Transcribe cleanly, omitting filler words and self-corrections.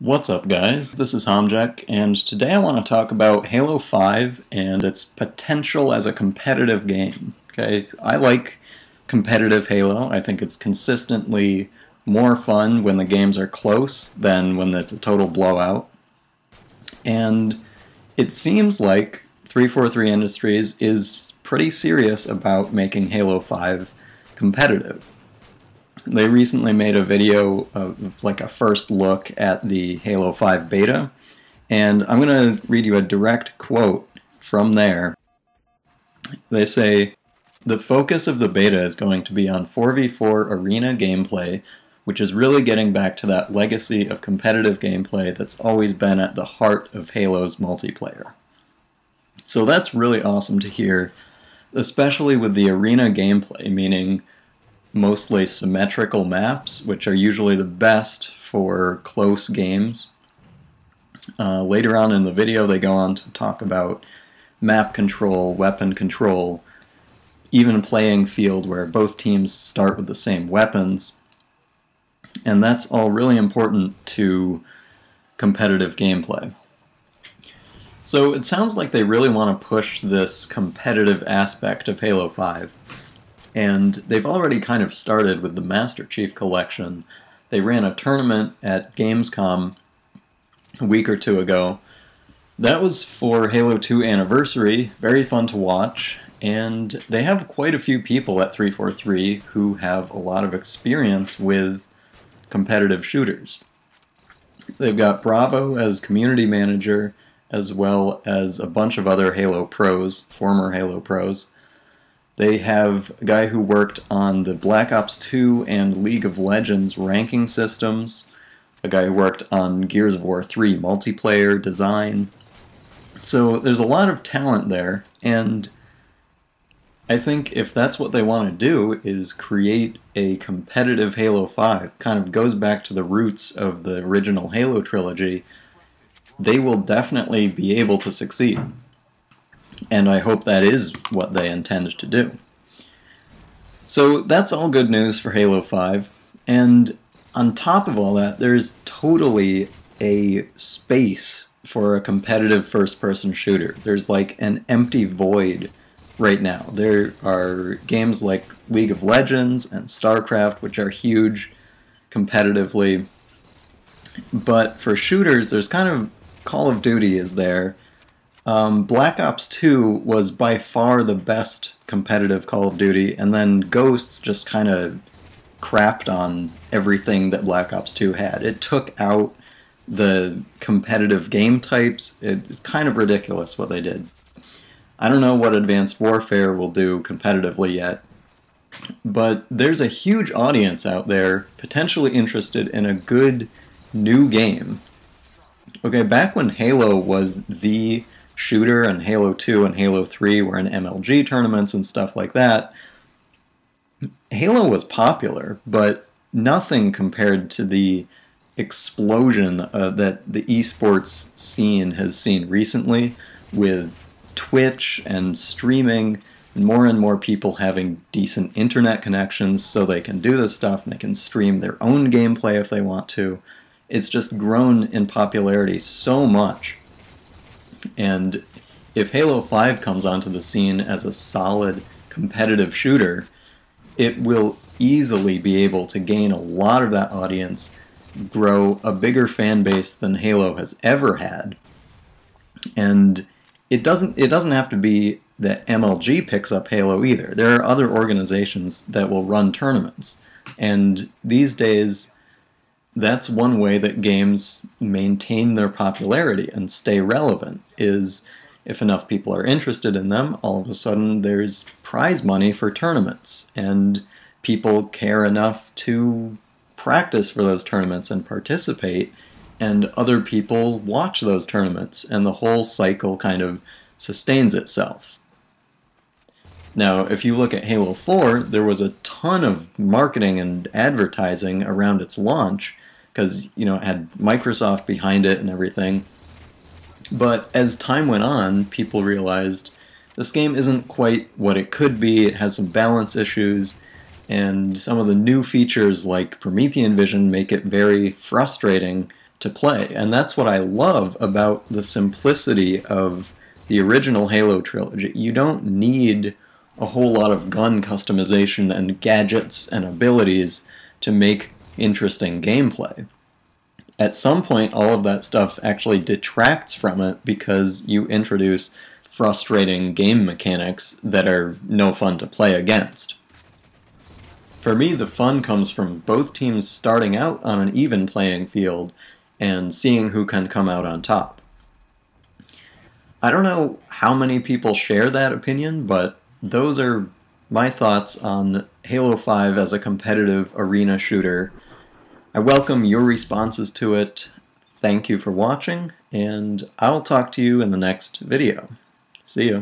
What's up, guys? This is Homjack, and today I want to talk about Halo 5 and its potential as a competitive game. Okay, so I like competitive Halo. I think it's consistently more fun when the games are close than when it's a total blowout. And it seems like 343 Industries is pretty serious about making Halo 5 competitive. They recently made a video of like a first look at the Halo 5 beta, and I'm going to read you a direct quote from there. They say, "The focus of the beta is going to be on 4v4 arena gameplay, which is really getting back to that legacy of competitive gameplay that's always been at the heart of Halo's multiplayer." So that's really awesome to hear, especially with the arena gameplay, meaning mostly symmetrical maps, which are usually the best for close games. Later on in the video, they go on to talk about map control, weapon control, even a playing field where both teams start with the same weapons. And that's all really important to competitive gameplay. So it sounds like they really want to push this competitive aspect of Halo 5. And they've already kind of started with the Master Chief Collection. They ran a tournament at Gamescom a week or two ago. That was for Halo 2 Anniversary, very fun to watch, and they have quite a few people at 343 who have a lot of experience with competitive shooters. They've got Bravo as community manager, as well as a bunch of other Halo pros, former Halo pros. They have a guy who worked on the Black Ops 2 and League of Legends ranking systems, a guy who worked on Gears of War 3 multiplayer design. So there's a lot of talent there, and I think if that's what they want to do, is create a competitive Halo 5, kind of goes back to the roots of the original Halo trilogy, they will definitely be able to succeed. And I hope that is what they intend to do. So that's all good news for Halo 5. And on top of all that, there's totally a space for a competitive first-person shooter. There's like an empty void right now. There are games like League of Legends and StarCraft, which are huge competitively. But for shooters, there's kind of Call of Duty is there. Black Ops 2 was by far the best competitive Call of Duty, and then Ghosts just kind of crapped on everything that Black Ops 2 had. It took out the competitive game types. It's kind of ridiculous what they did. I don't know what Advanced Warfare will do competitively yet, but there's a huge audience out there potentially interested in a good new game. Okay, back when Halo was the shooter and Halo 2 and Halo 3 were in MLG tournaments and stuff like that, Halo was popular, but nothing compared to the explosion that the esports scene has seen recently with Twitch and streaming, and more people having decent internet connections so they can do this stuff and they can stream their own gameplay if they want to. It's just grown in popularity so much. And if Halo 5 comes onto the scene as a solid competitive shooter, it will easily be able to gain a lot of that audience, grow a bigger fan base than Halo has ever had. And it doesn't have to be that MLG picks up Halo either. There are other organizations that will run tournaments. And these days, that's one way that games maintain their popularity and stay relevant, is if enough people are interested in them, all of a sudden there's prize money for tournaments, and people care enough to practice for those tournaments and participate, and other people watch those tournaments, and the whole cycle kind of sustains itself. Now, if you look at Halo 4, there was a ton of marketing and advertising around its launch, because, you know, it had Microsoft behind it and everything. But as time went on, people realized this game isn't quite what it could be. It has some balance issues, and some of the new features like Promethean Vision make it very frustrating to play. And that's what I love about the simplicity of the original Halo trilogy. You don't need a whole lot of gun customization and gadgets and abilities to make interesting gameplay. At some point, all of that stuff actually detracts from it because you introduce frustrating game mechanics that are no fun to play against. For me, the fun comes from both teams starting out on an even playing field and seeing who can come out on top. I don't know how many people share that opinion, but those are my thoughts on Halo 5 as a competitive arena shooter. I welcome your responses to it. Thank you for watching, and I'll talk to you in the next video. See ya.